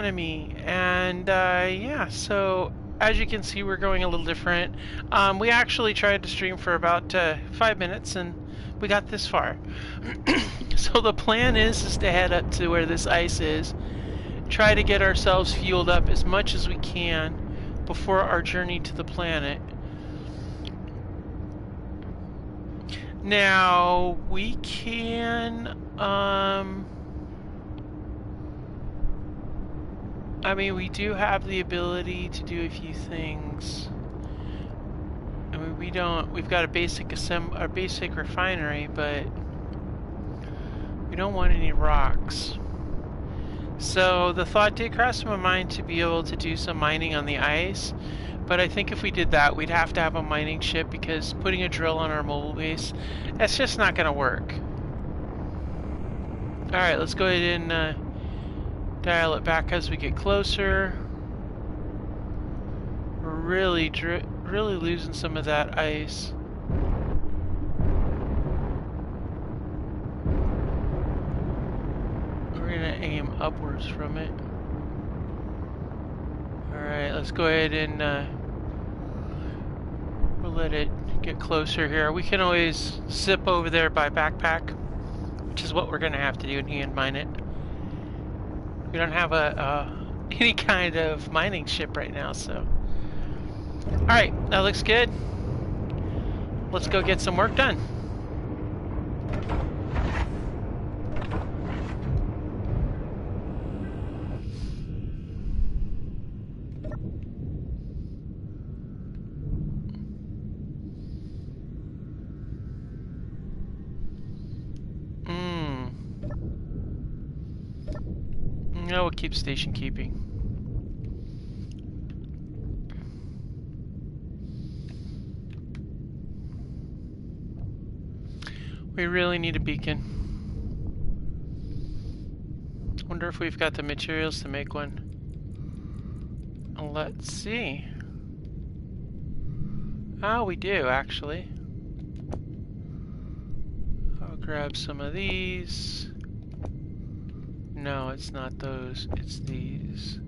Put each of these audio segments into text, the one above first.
Me and yeah, so as you can see we're going a little different. We actually tried to stream for about 5 minutes and we got this far. So the plan is to head up to where this ice is, try to get ourselves fueled up as much as we can before our journey to the planet. Now we can I mean, we do have the ability to do a few things. I mean, we've got a basic refinery, but we don't want any rocks. So the thought did cross my mind to be able to do some mining on the ice, but I think if we did that, we'd have to have a mining ship because putting a drill on our mobile base, that's just not going to work. Alright, let's go ahead and dial it back as we get closer. We're really losing some of that ice. We're gonna aim upwards from it. Alright, let's go ahead and we'll let it get closer here. We can always zip over there by backpack, which is what we're gonna have to do and hand mine it. We don't have any kind of mining ship right now, so. Alright, that looks good. Let's go get some work done. No, we'll keep station keeping. We really need a beacon. Wonder if we've got the materials to make one. Let's see. Oh, we do, actually. I'll grab some of these. No, it's not those. It's these.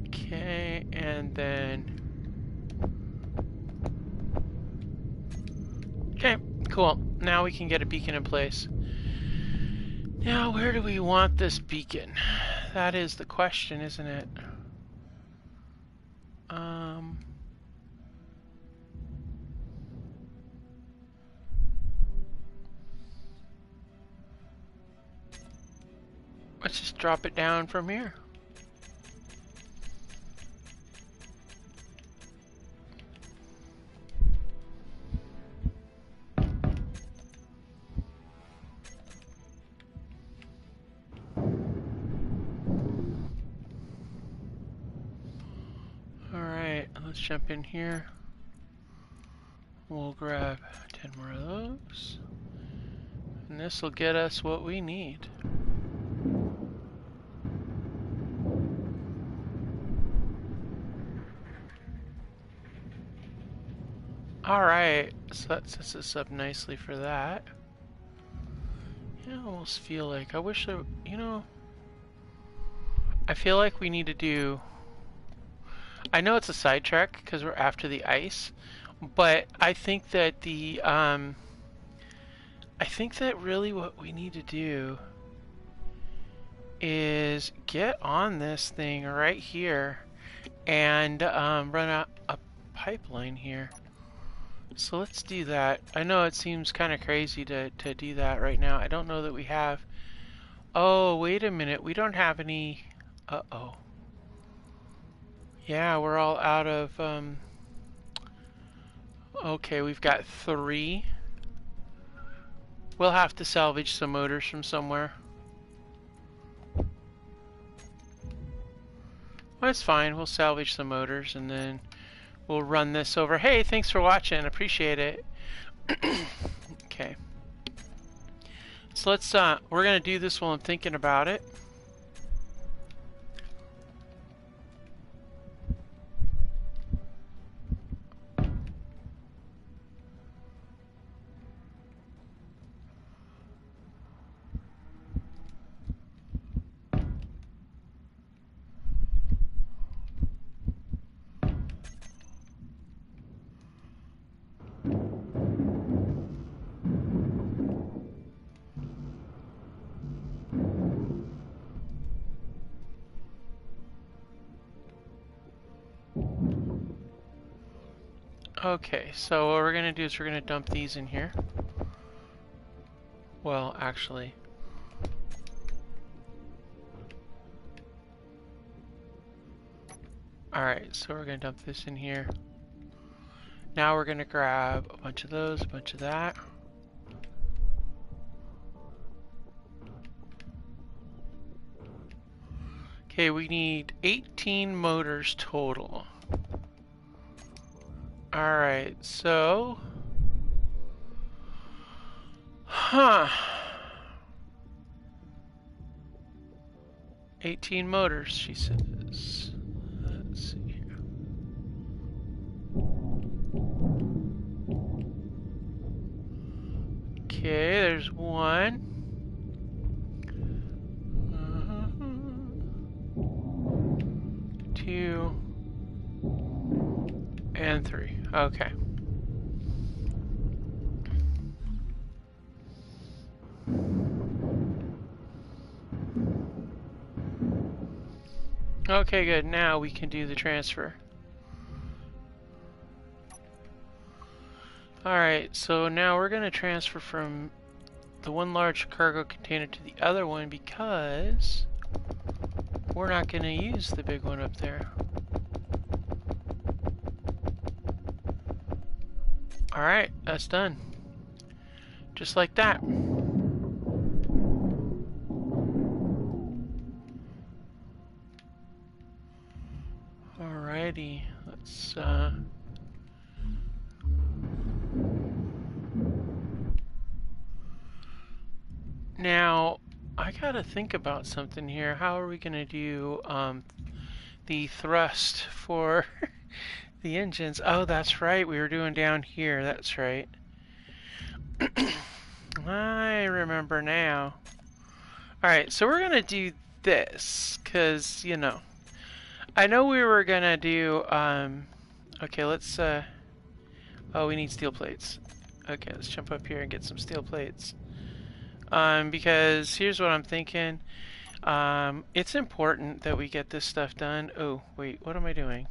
Okay, and then... Okay, cool. Now we can get a beacon in place. Now, where do we want this beacon? That is the question, isn't it? Let's just drop it down from here. Alright, let's jump in here. We'll grab 10 more of those. And this will get us what we need. Alright, so that sets us up nicely for that. Yeah, I almost feel like, I wish I, you know, I feel like we need to do, I know it's a sidetrack because we're after the ice, but I think that I think that really what we need to do is get on this thing right here and run a pipeline here. So let's do that. I know it seems kind of crazy to do that right now. I don't know that we have... Oh, wait a minute. We don't have any... Uh-oh. Yeah, we're all out of... Okay, we've got 3. We'll have to salvage some motors from somewhere. That's fine. We'll salvage some motors and then we'll run this over. Hey, thanks for watching. Appreciate it. Okay. So let's, we're going to do this while I'm thinking about it. Okay, so what we're gonna do is we're gonna dump these in here. Well, actually, alright, so we're gonna dump this in here. Now we're gonna grab a bunch of those, a bunch of that. Okay, we need 18 motors total. Alright, so... 18 motors, she says. Let's see here. Okay, there's one. 2 and 3. Okay. Okay, good. Now we can do the transfer. Alright, so now we're going to transfer from the one large cargo container to the other one because we're not going to use the big one up there. Alright, that's done. Just like that. Alrighty, let's now I gotta think about something here. How are we gonna do the thrust for the engines? Oh, that's right, we were doing down here, that's right. I remember now. Alright, so we're gonna do this, cause, you know, I know we were gonna do, okay, let's, oh, we need steel plates. Okay, let's jump up here and get some steel plates. Because here's what I'm thinking. It's important that we get this stuff done. Oh, wait, what am I doing?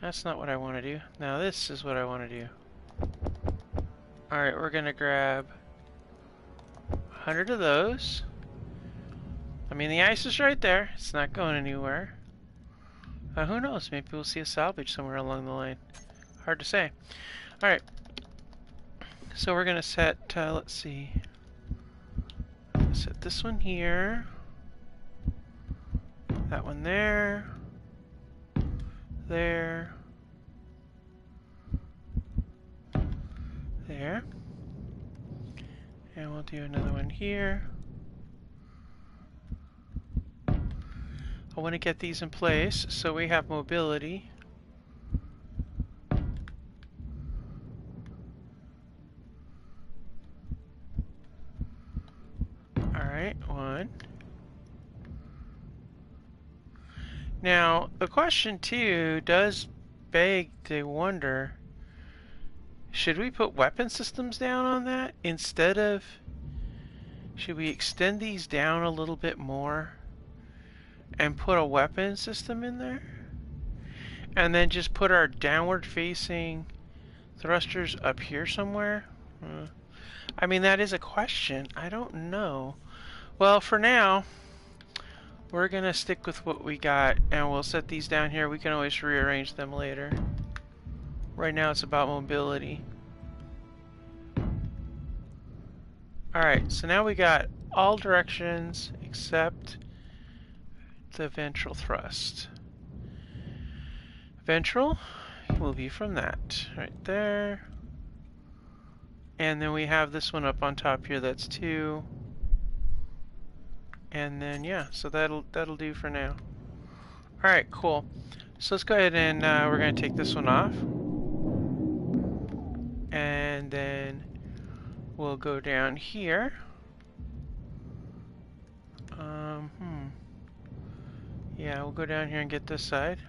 That's not what I want to do. Now this is what I want to do. Alright, we're gonna grab 100 of those. I mean, the ice is right there. It's not going anywhere. Who knows? Maybe we'll see a salvage somewhere along the line. Hard to say. Alright. So we're going to set, let's see. Set this one here. That one there. There. There. And we'll do another one here. I want to get these in place so we have mobility. Alright, one. Now, the question too does beg to wonder, should we put weapon systems down on that instead of, should we extend these down a little bit more and put a weapon system in there? And then just put our downward facing thrusters up here somewhere? I mean, that is a question. I don't know. Well, for now, we're going to stick with what we got, and we'll set these down here. We can always rearrange them later. Right now, it's about mobility. Alright, so now we got all directions except the ventral thrust. Ventral will be from that right there. And then we have this one up on top here, that's 2. And then yeah, so that'll do for now. Alright, cool. So let's go ahead and we're gonna take this one off. And then we'll go down here. Yeah, we'll go down here and get this side.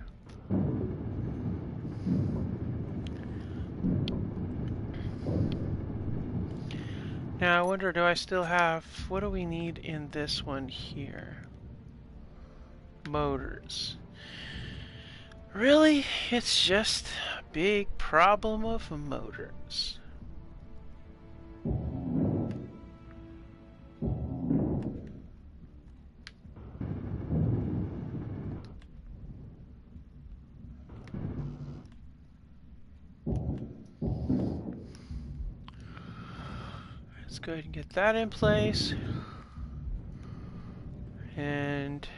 Now I wonder, do I still have, what do we need in this one here? Motors. Really? It's just big problem of motors. Let's go ahead and get that in place. And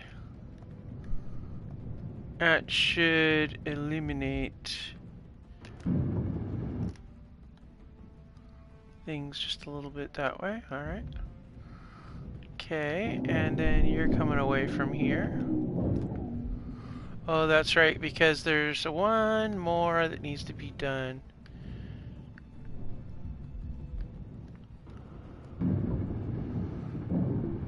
that should eliminate things just a little bit that way. Alright. Okay, and then you're coming away from here. Oh, that's right, because there's one more that needs to be done.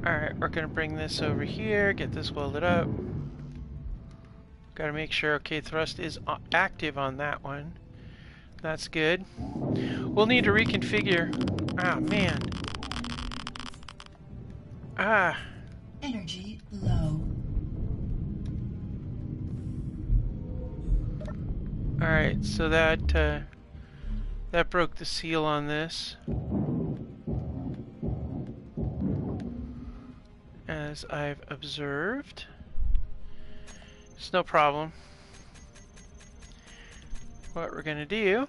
Alright, we're gonna bring this over here, get this welded up. Gotta make sure, okay, thrust is active on that one. That's good. We'll need to reconfigure. Ah, man. Ah. Energy low. Alright, so that broke the seal on this. As I've observed. It's no problem. What we're gonna do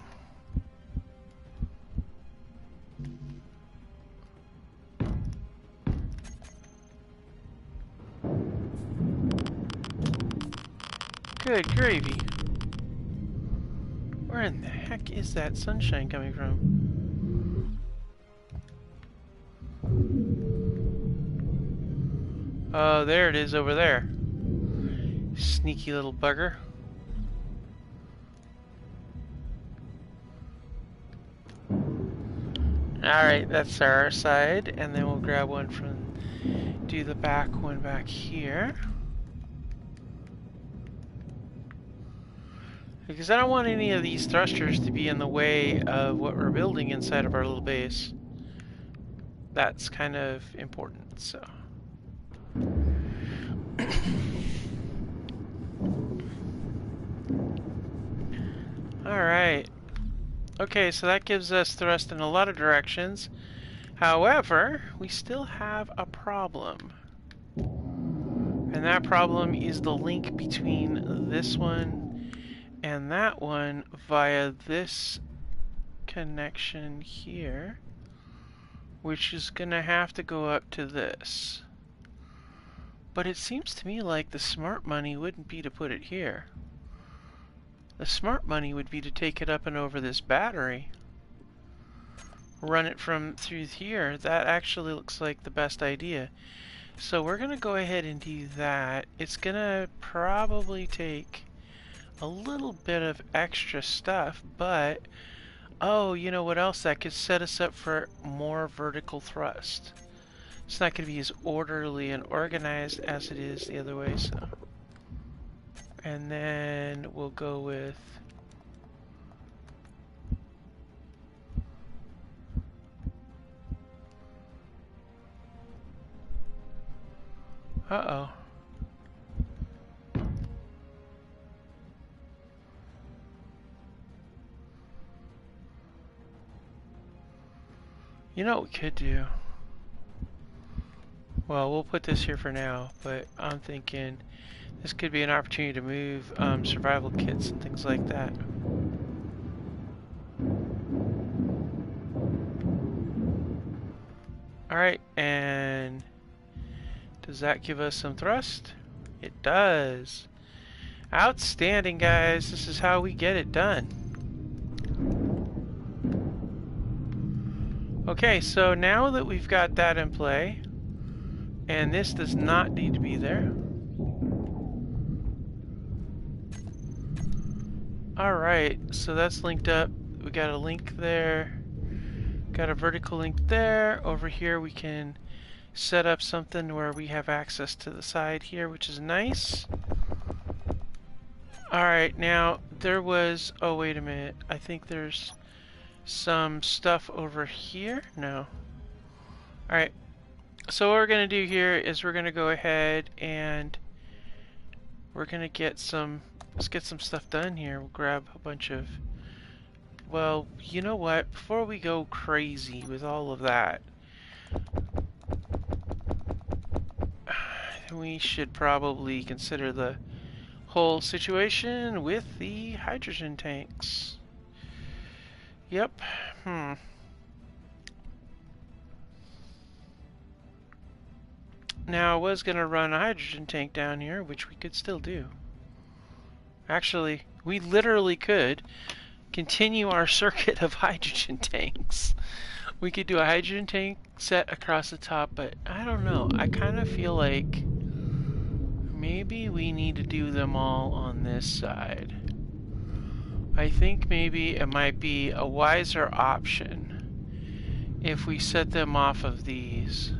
good gravy. Where in the heck is that sunshine coming from? Oh, there it is over there. Sneaky little bugger. Alright, that's our side, and then we'll grab one from, do the back one back here. Because I don't want any of these thrusters to be in the way of what we're building inside of our little base. That's kind of important, so. Alright. Okay, so that gives us thrust in a lot of directions. However, we still have a problem. And that problem is the link between this one and that one via this connection here, which is gonna have to go up to this. But it seems to me like the smart money wouldn't be to put it here. The smart money would be to take it up and over this battery. Run it from through here. That actually looks like the best idea. So we're gonna go ahead and do that. It's gonna probably take a little bit of extra stuff, but oh, you know what else? That could set us up for more vertical thrust. It's not gonna be as orderly and organized as it is the other way, so. And then we'll go with uh-oh. You know what we could do? Well, we'll put this here for now, but I'm thinking this could be an opportunity to move survival kits and things like that. Alright, and does that give us some thrust? It does. Outstanding, guys. This is how we get it done. Okay, so now that we've got that in play, and this does not need to be there. Alright, so that's linked up. We got a link there. Got a vertical link there. Over here we can set up something where we have access to the side here, which is nice. Alright, now there was... oh, wait a minute. I think there's some stuff over here. No. Alright. So what we're going to do here is we're going to go ahead and we're going to get some... let's get some stuff done here. We'll grab a bunch of well, you know what? Before we go crazy with all of that, we should probably consider the whole situation with the hydrogen tanks. Yep. Now, I was going to run a hydrogen tank down here, which we could still do. Actually, we literally could continue our circuit of hydrogen tanks. We could do a hydrogen tank set across the top, but I don't know. I kind of feel like maybe we need to do them all on this side. I think maybe it might be a wiser option if we set them off of these.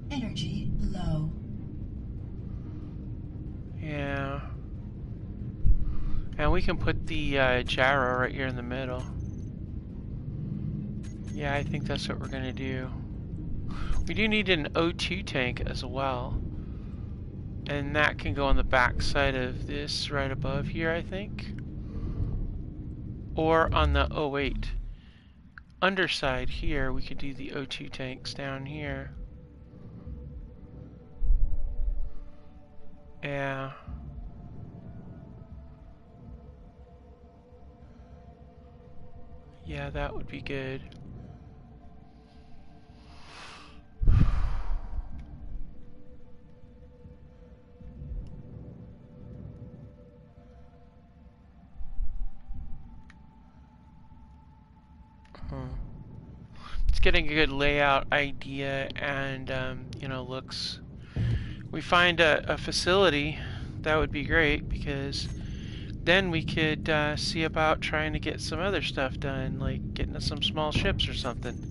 Energy low. Yeah. And we can put the gyro right here in the middle. Yeah, I think that's what we're going to do. We do need an O2 tank as well. And that can go on the back side of this right above here, I think. Or on the, oh wait, underside here, we could do the O2 tanks down here. Yeah. Yeah, that would be good. It's getting a good layout idea and, you know, looks. We find a facility, that would be great, because then we could see about trying to get some other stuff done, like getting us some small ships or something.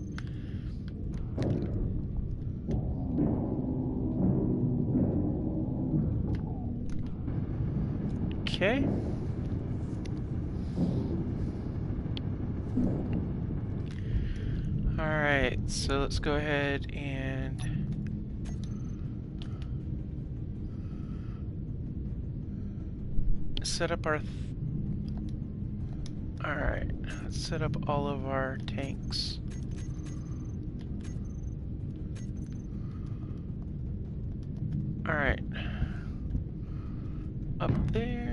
Okay. Alright, so let's go ahead and set up our... Alright, let's set up all of our tanks. Alright. Up there.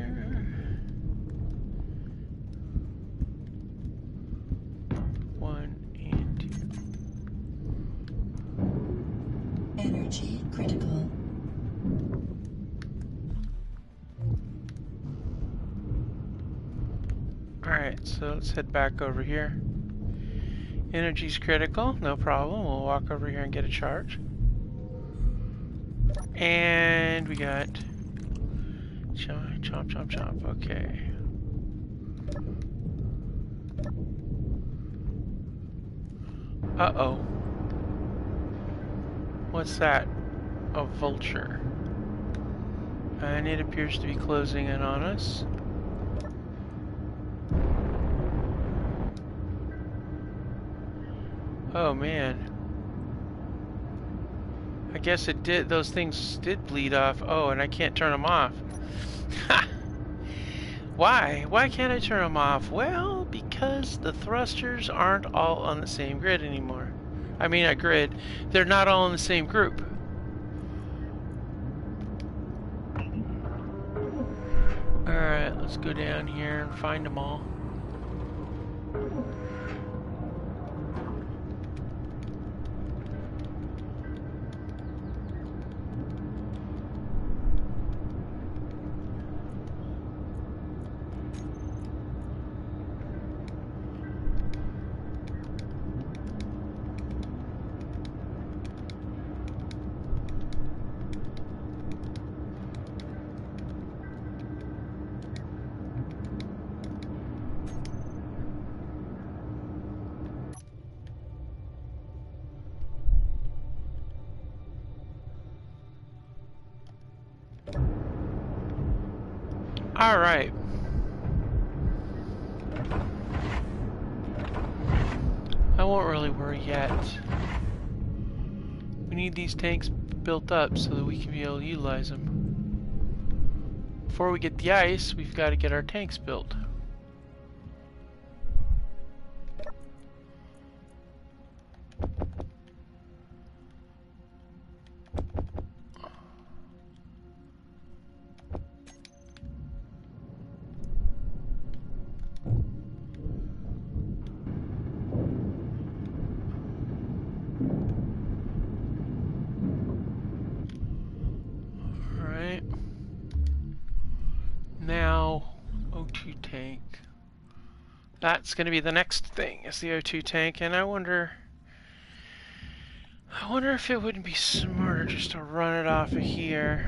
Energy critical. Alright, so let's head back over here. Energy's critical, no problem. We'll walk over here and get a charge. And we got chomp, chomp, chomp, chomp. Okay. Uh-oh. What's that? A vulture. And it appears to be closing in on us. Oh man. I guess it did, those things did bleed off. Oh, and I can't turn them off. Why? Why can't I turn them off? Well, because the thrusters aren't all on the same grid anymore. I mean, a grid. They're not all in the same group. Alright, let's go down here and find them all. Alright. I won't really worry yet. We need these tanks built up so that we can be able to utilize them. Before we get the ice, we've got to get our tanks built. That's going to be the next thing, is the O2 tank, and I wonder if it wouldn't be smarter just to run it off of here.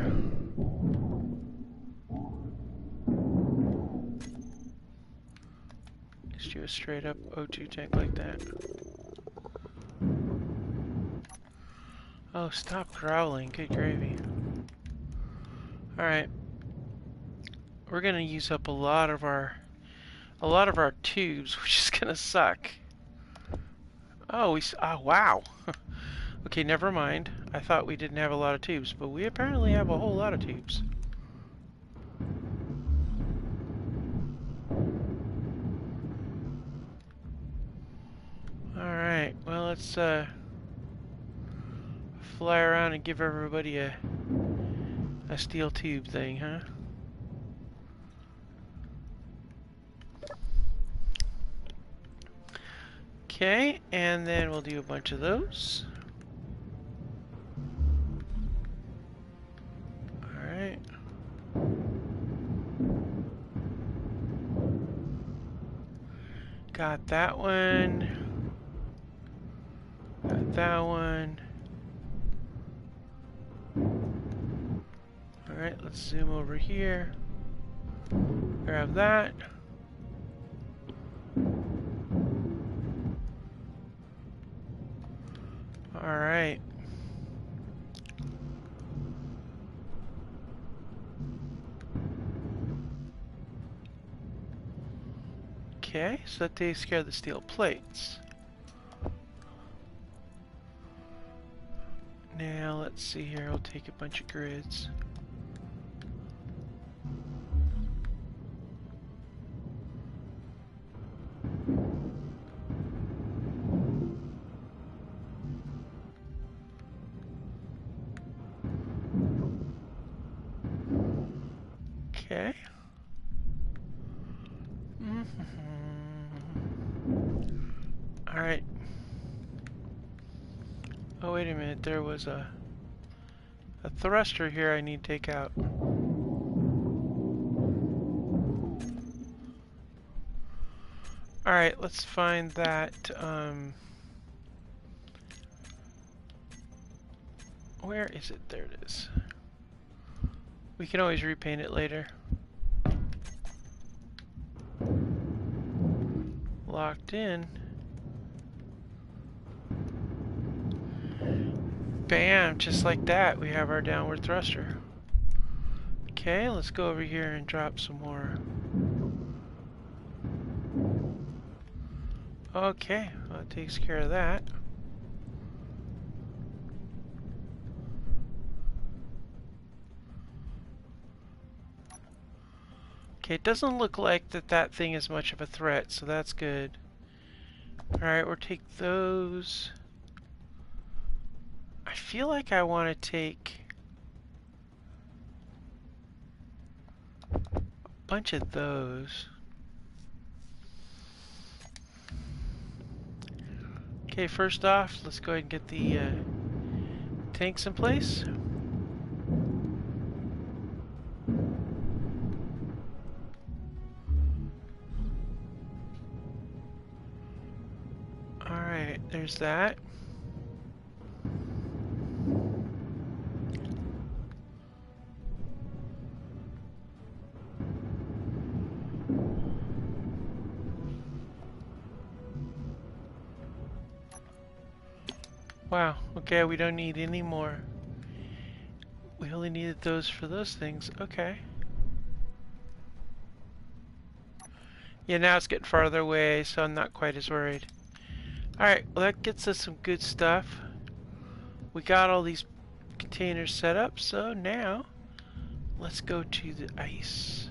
Just do a straight up O2 tank like that. Oh, stop growling, good gravy. Alright. We're gonna use up a lot of our tubes, which is gonna suck. Oh, wow. Okay, never mind. I thought we didn't have a lot of tubes, but we apparently have a whole lot of tubes. Alright, well, let's fly around and give everybody a steel tube thing, huh? Okay, and then we'll do a bunch of those. Alright. Got that one. Got that one. Alright, let's zoom over here. Grab that. Alright. Okay, so that takes care of the steel plates. Now, let's see here. We'll take a bunch of grids. Okay. Alright. Oh, wait a minute. There was a thruster here I need to take out. Alright, let's find that, where is it? There it is. We can always repaint it later. Locked in. Bam! Just like that, we have our downward thruster. Okay, let's go over here and drop some more. Okay, well, that takes care of that. Okay, it doesn't look like that thing is much of a threat, so that's good. Alright, we'll take those. I feel like I want to take a bunch of those. Okay, first off, let's go ahead and get the tanks in place. Alright, there's that. Wow, okay, we don't need any more. We only needed those for those things. Okay. Yeah, now it's getting farther away, so I'm not quite as worried. Alright, well that gets us some good stuff. We got all these containers set up, so now let's go to the ice.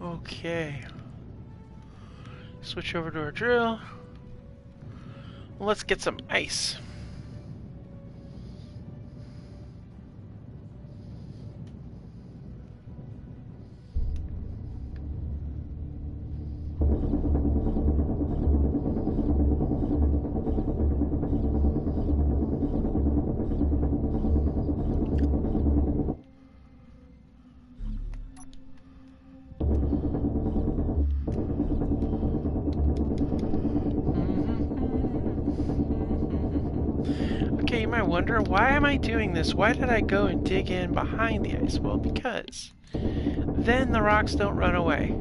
Okay. Switch over to our drill. Let's get some ice. I wonder, why am I doing this? Why did I go and dig in behind the ice? Well, because then the rocks don't run away.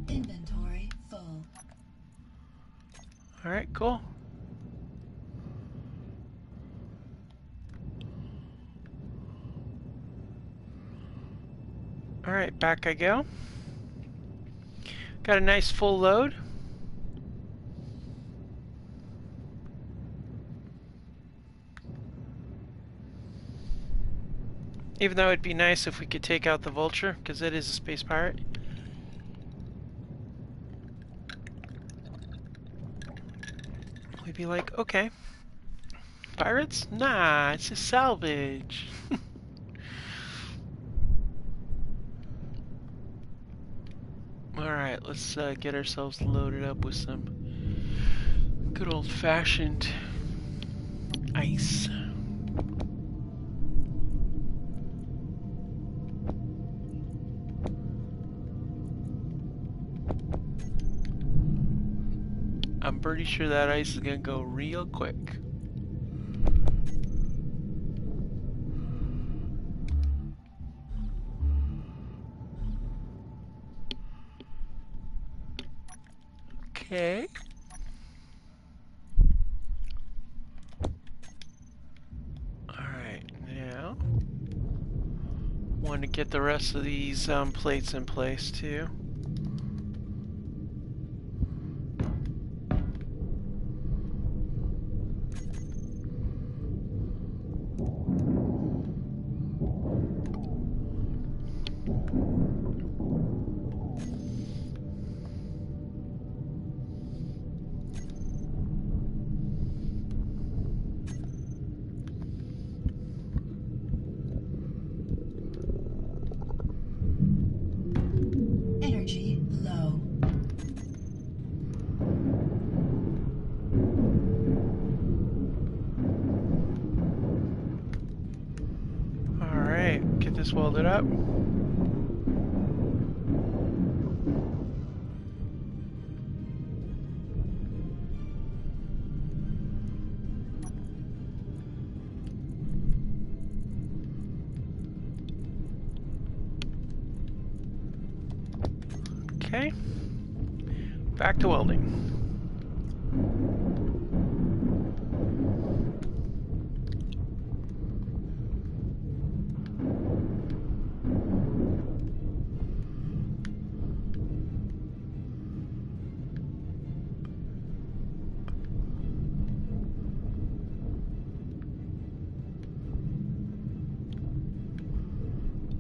Inventory full. Alright, cool. Alright, back I go. Got a nice full load. Even though it'd be nice if we could take out the vulture, because it is a space pirate. We'd be like, okay, pirates? Nah, it's a salvage. Alright, let's get ourselves loaded up with some good old-fashioned ice. I'm pretty sure that ice is gonna go real quick. Okay. Alright, now want to get the rest of these plates in place too. Energy low. Alright, get this welded up. Okay, back to welding.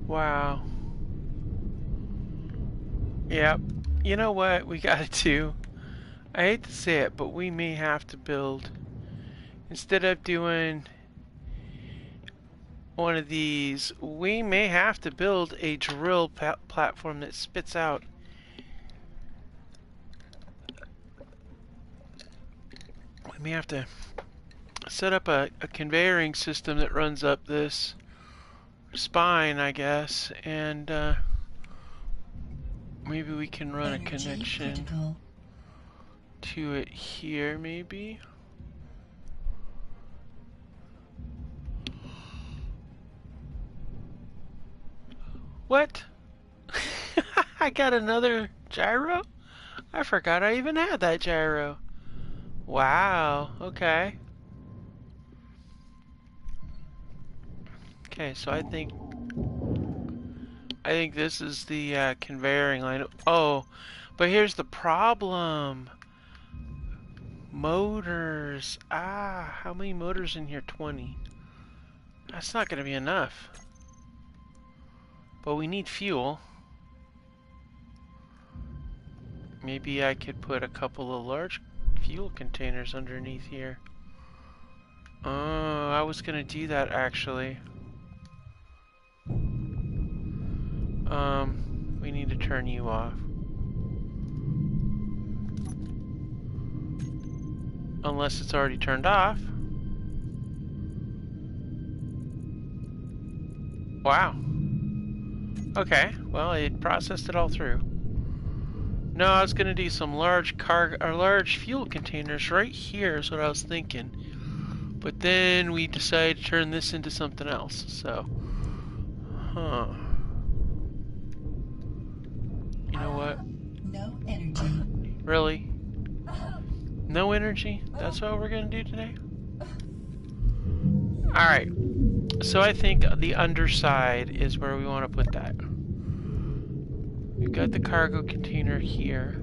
Wow. Yep. You know what we gotta do? I hate to say it, but we may have to build, instead of doing one of these, we may have to build a drill platform that spits out. We may have to set up a conveyoring system that runs up this spine, I guess, and maybe we can run a connection Critical. to it here, maybe. What? I got another gyro? I forgot I even had that gyro. Wow, okay. Okay, so I think this is the conveyoring line. Oh, but here's the problem. Motors. Ah, how many motors in here? 20. That's not gonna be enough. But we need fuel. Maybe I could put a couple of large fuel containers underneath here. Oh, I was gonna do that actually. We need to turn you off. Unless it's already turned off. Wow. Okay, well, it processed it all through. No, I was gonna do some large large fuel containers right here is what I was thinking. But then we decided to turn this into something else, so. Huh. You know what? No energy. Really? No energy? That's what we're gonna do today? Alright. So I think the underside is where we want to put that. We've got the cargo container here.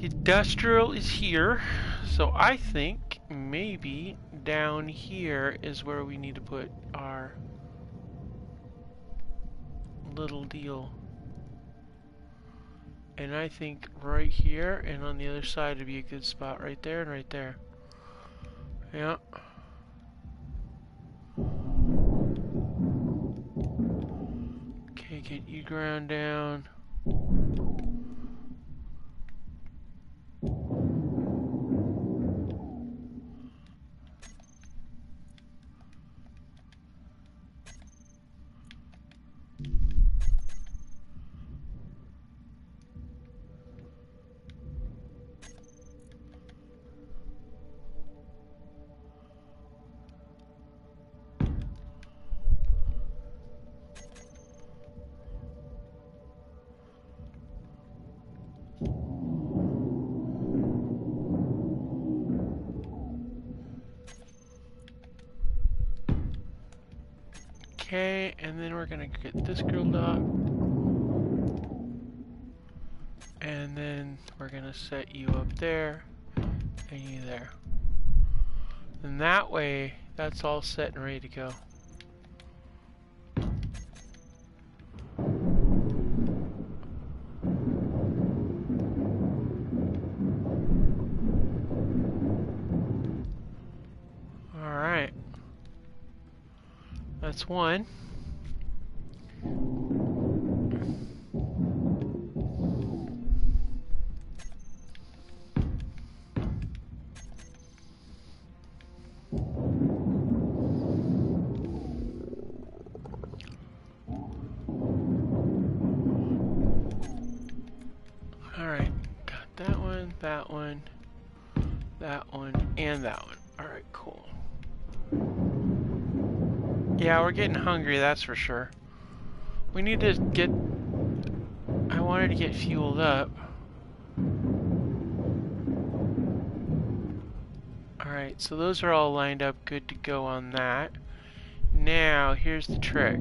Industrial is here. So I think maybe down here is where we need to put our little deal. And I think right here and on the other side would be a good spot right there and right there. Yeah. Okay, get you ground down. Okay, and then we're gonna get this grilled up. And then we're gonna set you up there and you there. And that way, that's all set and ready to go. Alright. That's one. Alright, got that one, that one, that one, and that one. Alright, cool. Yeah, we're getting hungry, that's for sure. We need to get... I wanted to get fueled up. Alright, so those are all lined up good to go on that. Now, here's the trick.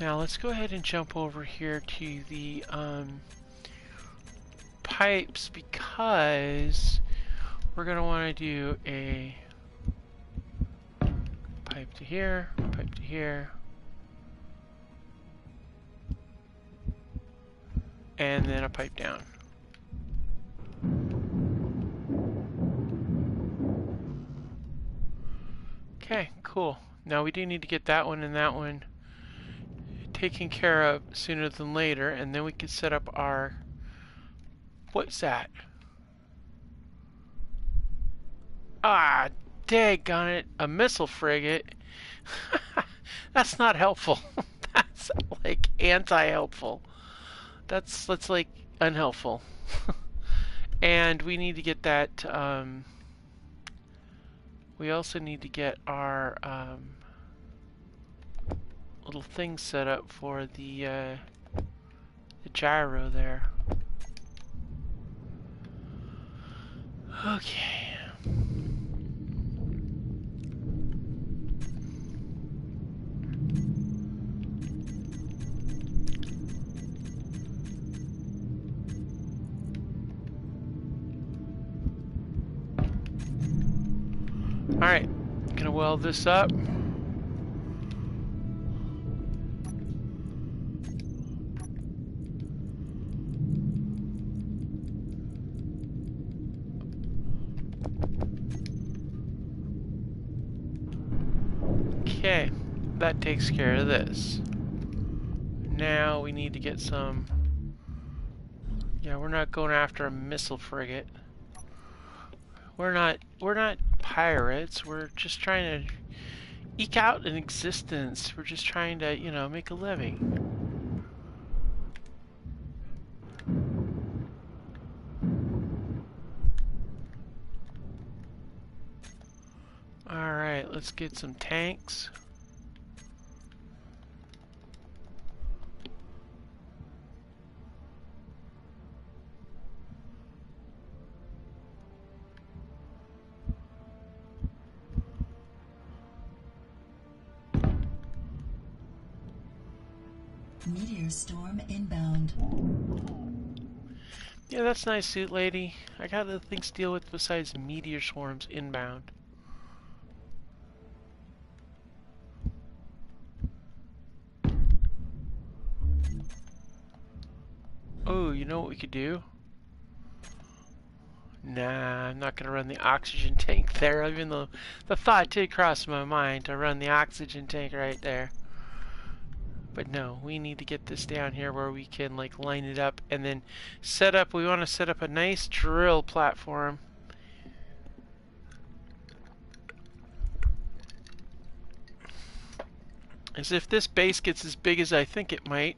Now let's go ahead and jump over here to the pipes because we're going to want to do a pipe to here, and then a pipe down. Okay, cool. Now we do need to get that one and that one taken care of sooner than later, and then we can set up our... What's that? Ah, daggone it, a missile frigate. That's not helpful. That's like anti-helpful. That's like unhelpful. And we need to get that, we also need to get our little thing set up for the gyro there. Okay. Alright, gonna weld this up. Okay, that takes care of this. now we need to get some... Yeah, we're not going after a missile frigate. We're not pirates. We're just trying to eke out an existence. We're just trying to, you know, make a living. Alright, let's get some tanks. Meteor storm inbound. Yeah, that's nice, suit lady. I got other things to deal with besides meteor swarms inbound. Oh, you know what we could do? Nah, I'm not gonna run the oxygen tank there, even though the thought did cross my mind to run the oxygen tank right there. But no, we need to get this down here where we can like line it up and then set up, we want to set up a nice drill platform. As if this base gets as big as I think it might,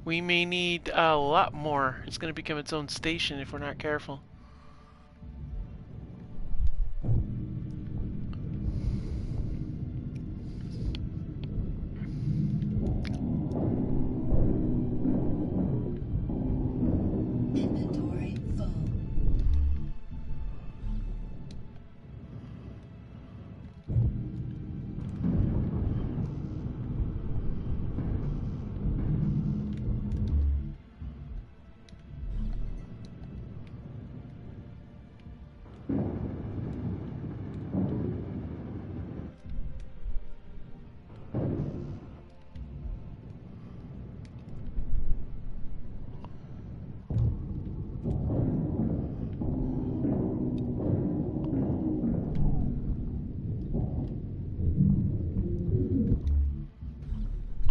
we may need a lot more. It's going to become its own station if we're not careful. Inventory full.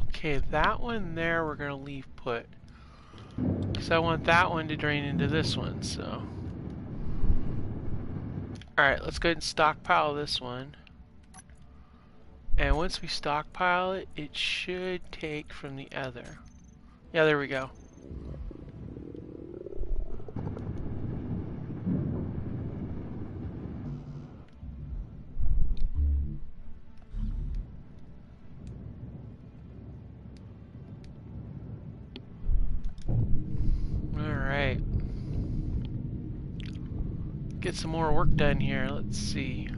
Okay, that one there we're going to leave put. Because I want that one to drain into this one, so. Alright, let's go ahead and stockpile this one. And once we stockpile it, it should take from the other. Yeah, there we go. Alright. Get some more work done here. Let's see.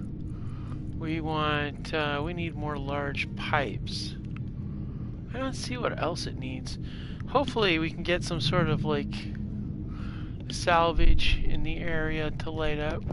We want, we need more large pipes. I don't see what else it needs. Hopefully we can get some sort of like salvage in the area to light up.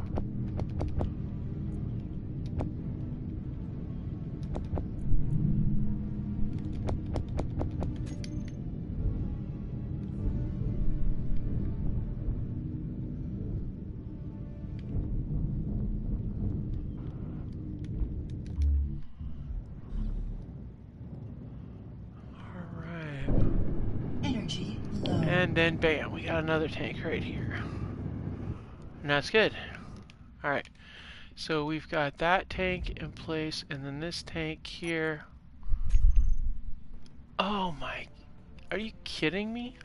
Energy low. And then bam, we got another tank right here. And that's good. Alright, so we've got that tank in place, and then this tank here. Oh my, are you kidding me?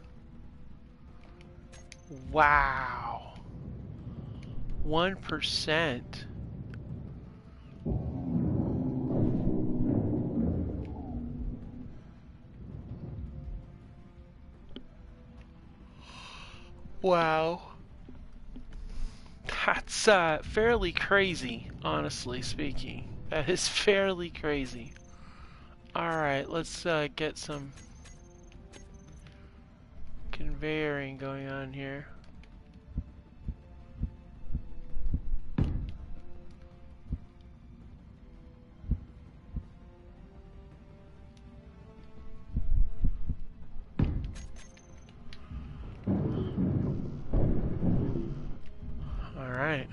Wow. 1%. Wow. That's fairly crazy, honestly speaking. That is fairly crazy. Alright, let's get some conveyoring going on here. Alright.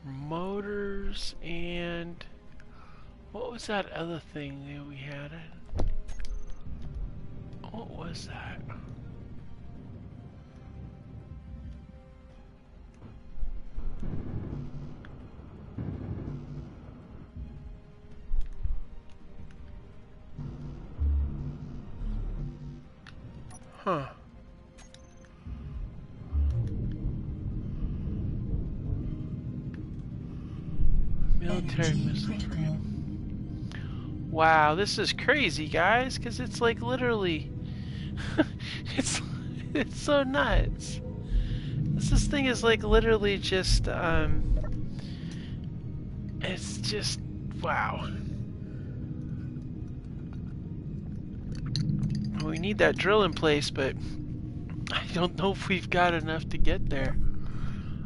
Motors and What was that other thing that we had? What was that? Huh. Military Energy missile critical. frame. Wow, this is crazy, guys, because it's like literally... it's, it's so nuts. This thing is like literally just, it's just, wow. We need that drill in place, but I don't know if we've got enough to get there.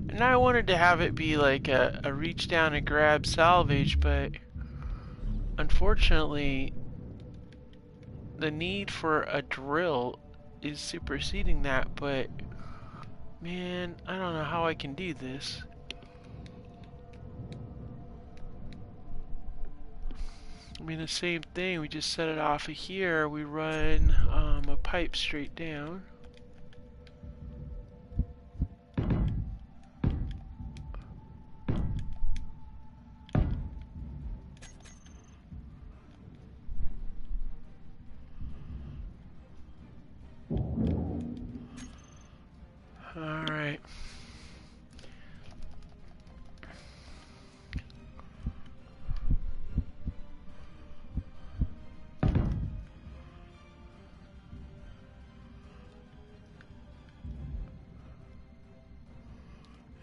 And I wanted to have it be like a reach down and grab salvage, but unfortunately, the need for a drill is superseding that, but man, I don't know how I can do this. I mean, the same thing, we just set it off of here, we run a pipe straight down. Alright.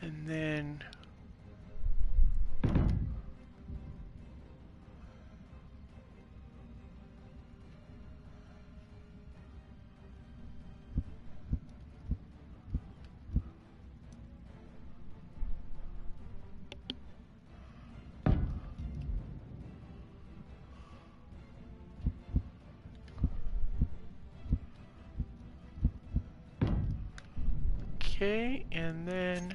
And then okay, and then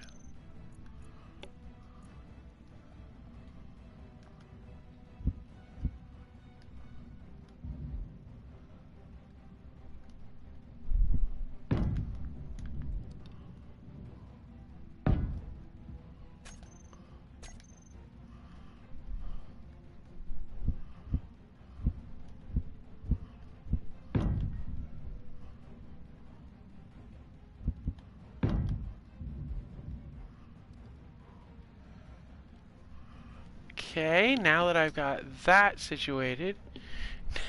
okay, now that I've got that situated,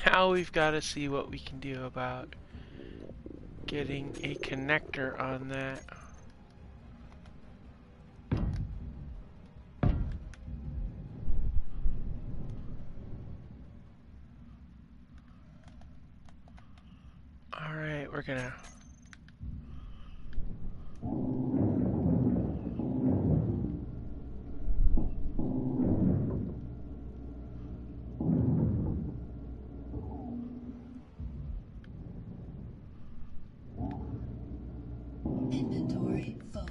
now we've got to see what we can do about getting a connector on that. Alright, we're gonna... Inventory full.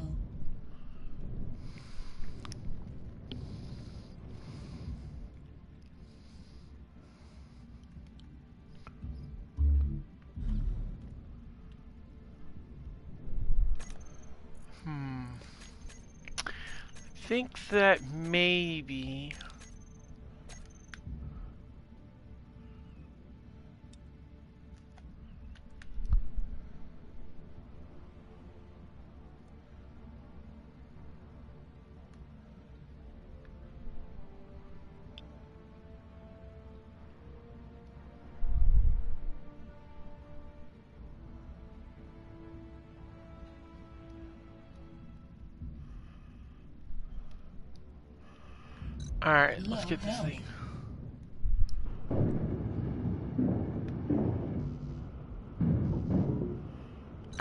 I think that maybe... Alright, let's Low get this health. thing.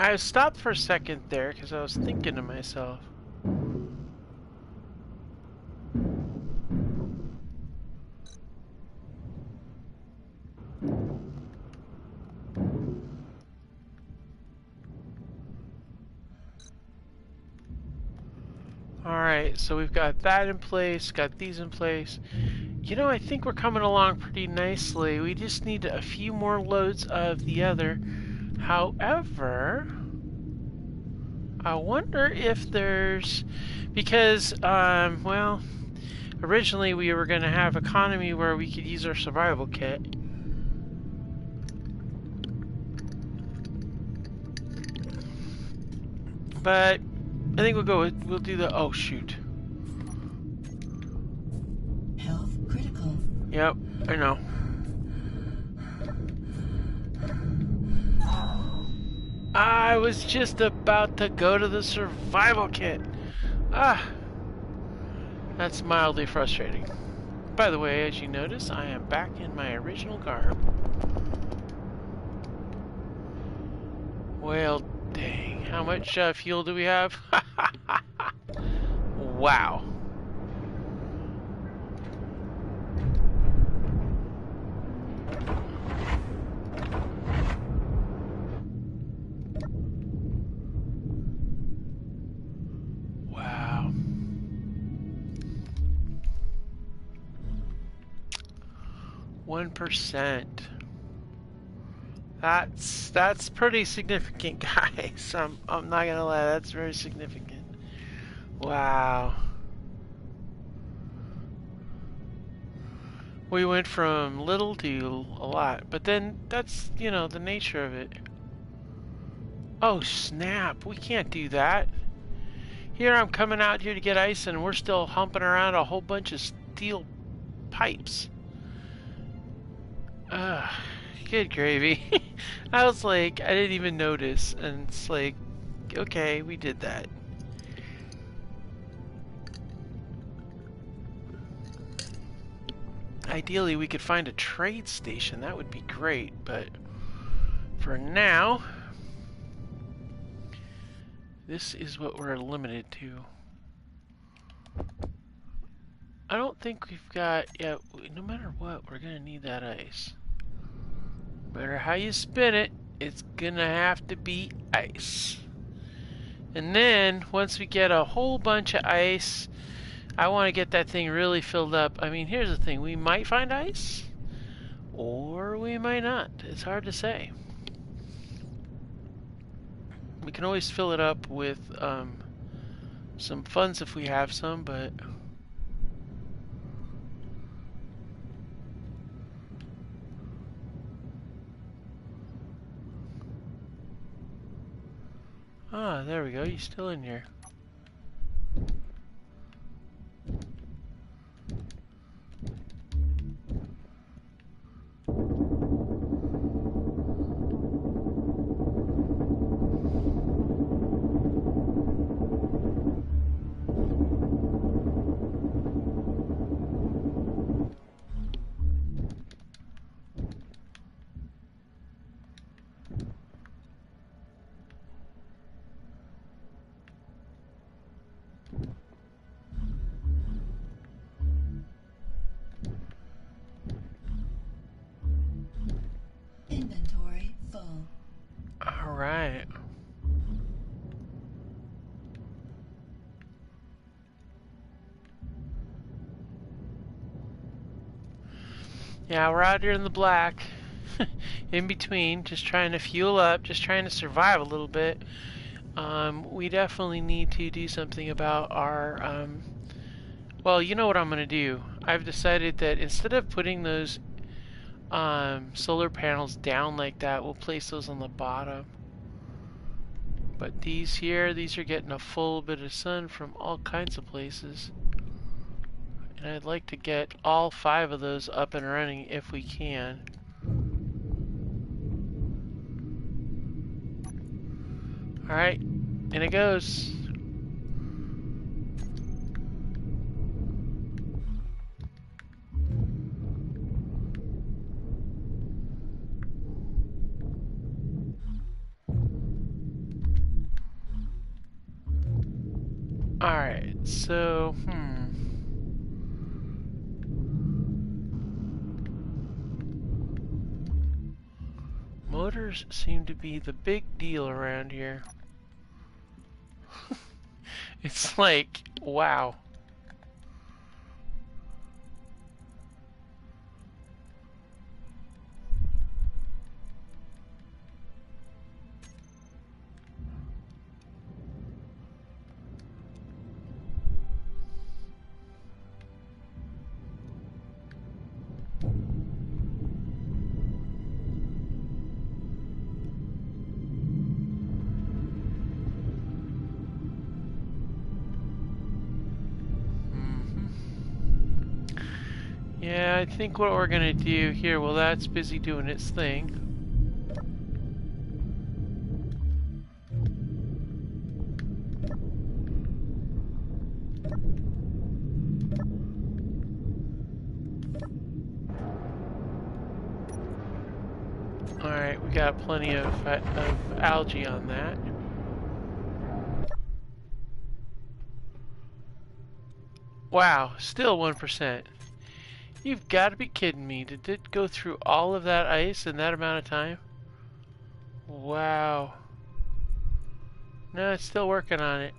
I stopped for a second there because I was thinking to myself. Alright, so we've got that in place, got these in place. You know, I think we're coming along pretty nicely. We just need a few more loads of the other. However, I wonder if there's... Because, well, originally we were going to have economy where we could use our survival kit. But I think we'll do the... Oh, shoot. Health critical. Yep, I know. I was just about to go to the survival kit. Ah, that's mildly frustrating. By the way, as you notice, I am back in my original garb. Well, dang. How much fuel do we have? Wow. Wow. 1%. That's pretty significant, guys. I'm not gonna lie, that's very significant. Wow. We went from little to a lot, but then that's, you know, the nature of it. Oh snap, we can't do that. Here I'm coming out here to get ice and we're still humping around a whole bunch of steel pipes. Ugh, good gravy. I was like, I didn't even notice, and it's like, okay, we did that. Ideally, we could find a trade station. That would be great, but for now, this is what we're limited to. I don't think we've got... Yeah, no matter what, we're gonna need that ice. No matter how you spin it, it's gonna have to be ice. And then, once we get a whole bunch of ice, I want to get that thing really filled up. I mean, here's the thing. We might find ice, or we might not. It's hard to say. We can always fill it up with some funds if we have some, but... Ah, there we go. You're still in here. Inventory full. All right. Yeah, we're out here in the black. In between, just trying to fuel up, just trying to survive a little bit. We definitely need to do something about our, well, you know what I'm going to do. I've decided that instead of putting those solar panels down like that, we'll place those on the bottom. But these here, these are getting a full bit of sun from all kinds of places. And I'd like to get all 5 of those up and running if we can. Alright, and it goes. Alright, so, motors seem to be the big deal around here. It's like, wow. Yeah, I think what we're gonna do here, well, that's busy doing its thing. Alright, we got plenty of algae on that. Wow, still 1%. You've got to be kidding me. Did it go through all of that ice in that amount of time? Wow. No, it's still working on it.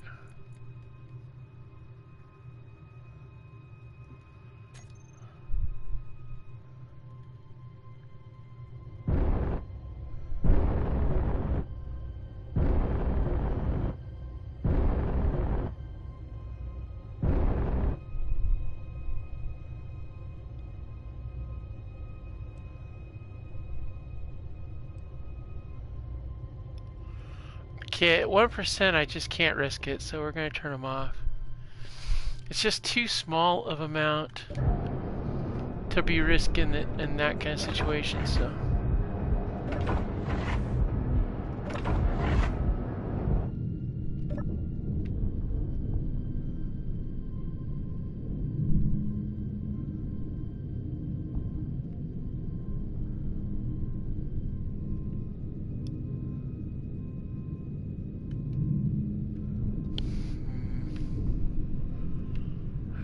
Okay, at 1%, I just can't risk it, so we're going to turn them off. It's just too small of amount to be risking it in that kind of situation, so.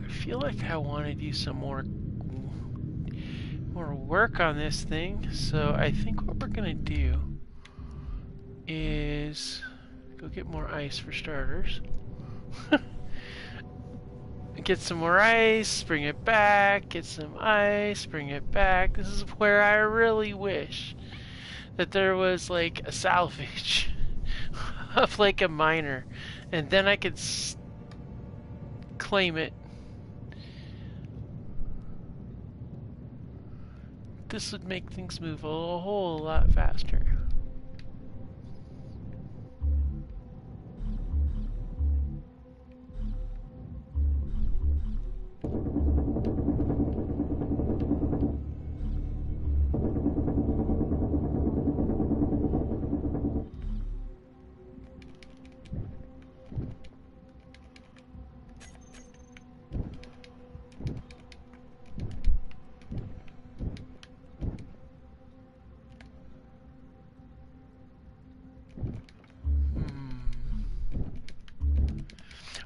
I feel like I want to do some more work on this thing, so I think what we're gonna do is go get more ice for starters. Get some more ice, bring it back, get some ice, bring it back. This is where I really wish that there was like a salvage of like a miner, and then I could claim it. This would make things move a whole lot faster.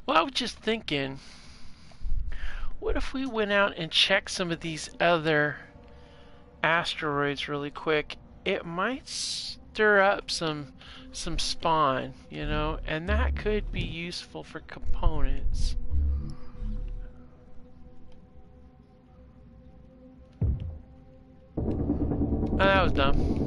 Well, I was just thinking, what if we went out and checked some of these other asteroids really quick? It might stir up some spawn, you know, and that could be useful for components. Oh, that was dumb.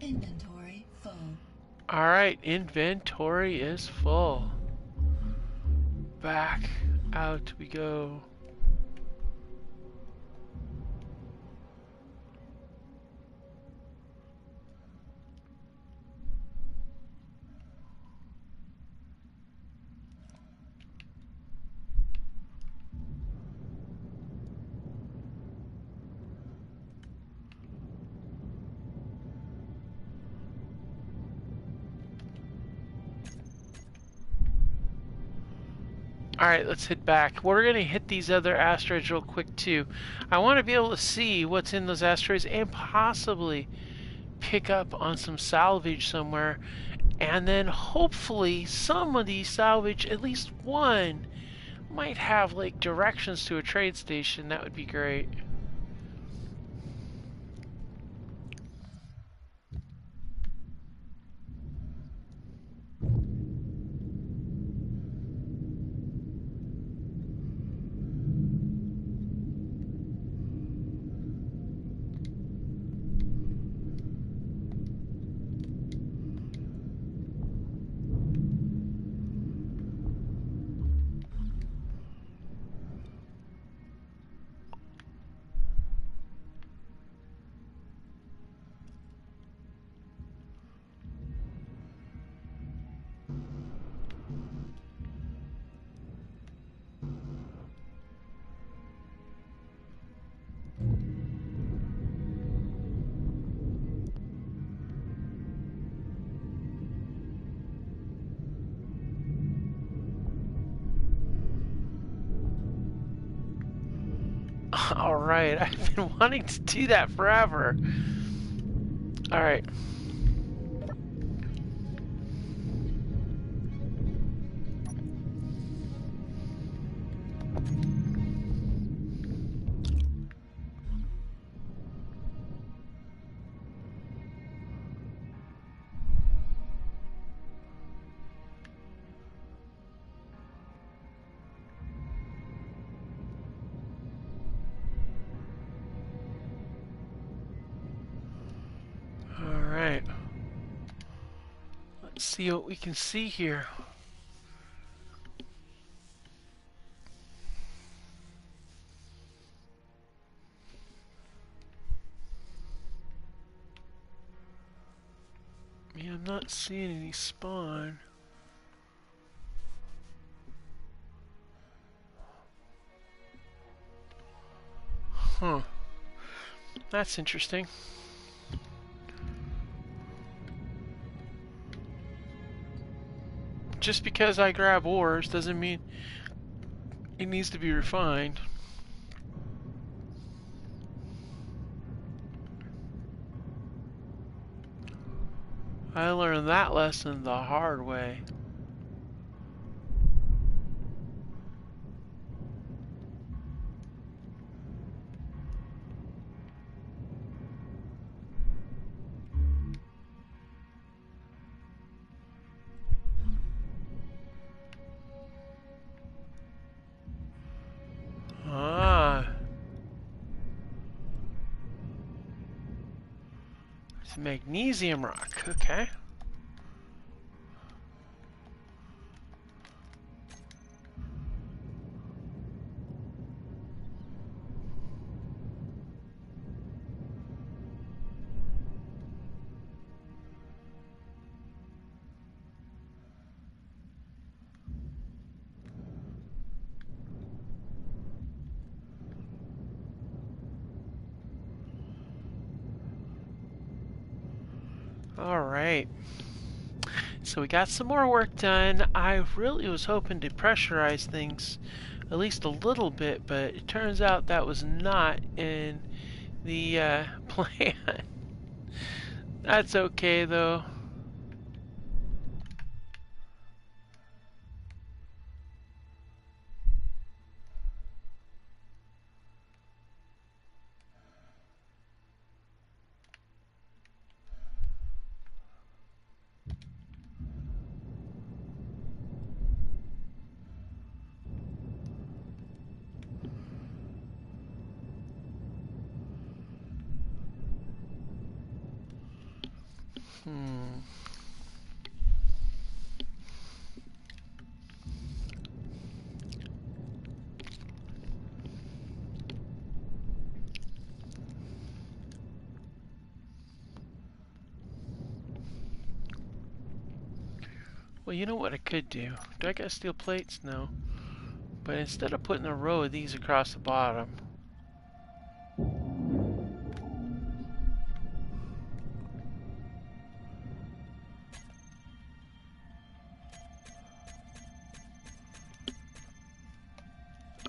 Inventory full. Alright, inventory is full. Back out we go. Alright, let's head back. We're going to hit these other asteroids real quick too. I want to be able to see what's in those asteroids and possibly pick up on some salvage somewhere. And then hopefully some of these salvage, at least one, might have like directions to a trade station. That would be great. Alright, I've been wanting to do that forever. Alright. Alright. Let's see what we can see here. Yeah, I'm not seeing any spawn. Huh. That's interesting. Just because I grab ores doesn't mean it needs to be refined. I learned that lesson the hard way. Ah. It's magnesium rock. Okay. Alright. So we got some more work done. I really was hoping to pressurize things at least a little bit, but it turns out that was not in the plan. That's okay though. Hmm. Well, you know what I could do? Do I got steel plates? No. But instead of putting a row of these across the bottom,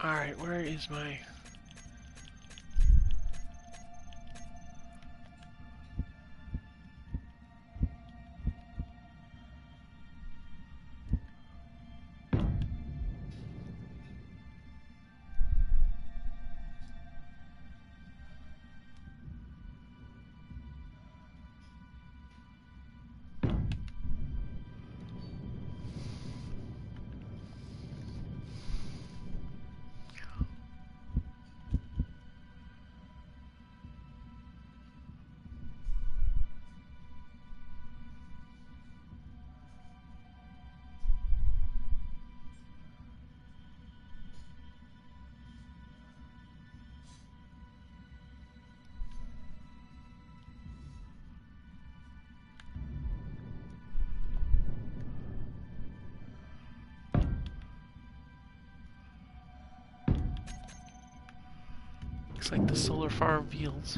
alright, where is my... Looks like the solar farm fields.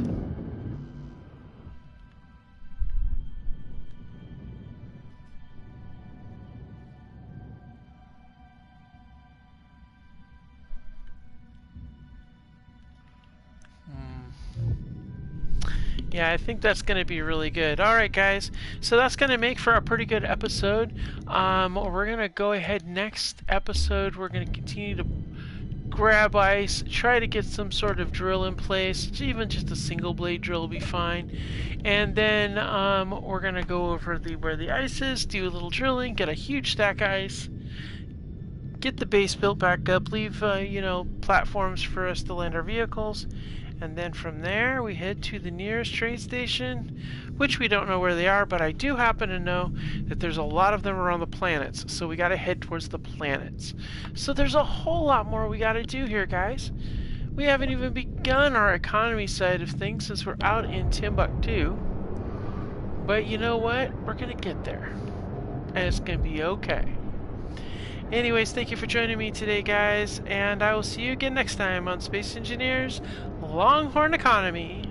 Yeah, I think that's going to be really good. All right, guys. So that's going to make for a pretty good episode. We're going to go ahead next episode. We're going to continue to grab ice, try to get some sort of drill in place. Even just a single blade drill will be fine. And then we're going to go over where the ice is, do a little drilling, get a huge stack of ice, get the base built back up, leave, platforms for us to land our vehicles. And then from there, we head to the nearest train station, which we don't know where they are, but I do happen to know that there's a lot of them around the planets, so we got to head towards the planets. So there's a whole lot more we got to do here, guys. We haven't even begun our economy side of things since we're out in Timbuktu. But you know what? We're going to get there, and it's going to be okay. Anyways, thank you for joining me today, guys, and I will see you again next time on Space Engineers Longhorn Economy.